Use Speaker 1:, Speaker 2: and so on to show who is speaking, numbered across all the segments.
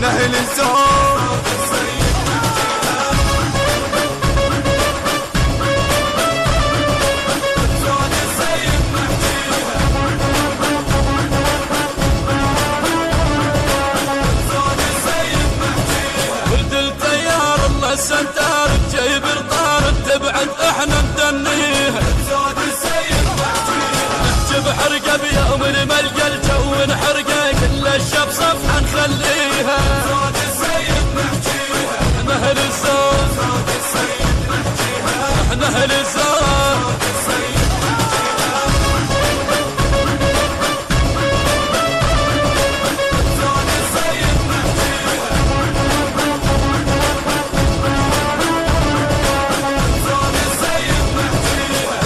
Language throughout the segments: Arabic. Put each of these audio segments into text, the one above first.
Speaker 1: احنا اهل الزهور.
Speaker 2: ولد التيار الله السنتار جايب الطار تبعد احنا ندنيها. نحجب حرقه بيوم الملقى الجو نحرقه كل الشب صفحه نخليها. احنا اهل الزهور احنا اهل الزهور.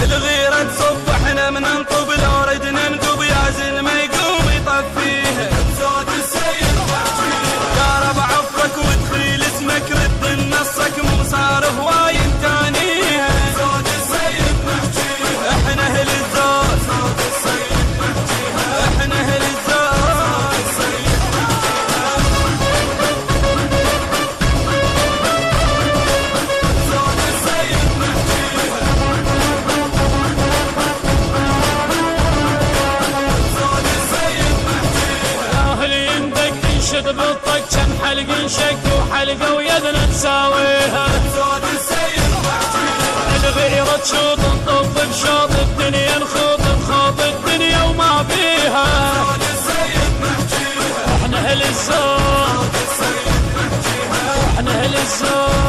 Speaker 2: الغيرة تصب احنا من نطب لو ردنا ندب يازن ما يقوم يطفيها. يا رب عفك وادخل اسمك رد نصك مو صار هواي تانيها. احنا اهل الزهور احنا اهل الزهور. شد بالطق كم حلق انشق وحلقه ويدنا نساويها. الغيرة تشوط نطب بشوط الدنيا نخوض نخوض الدنيا وما فيها. احنا اهل الزهور احنا اهل الزهور.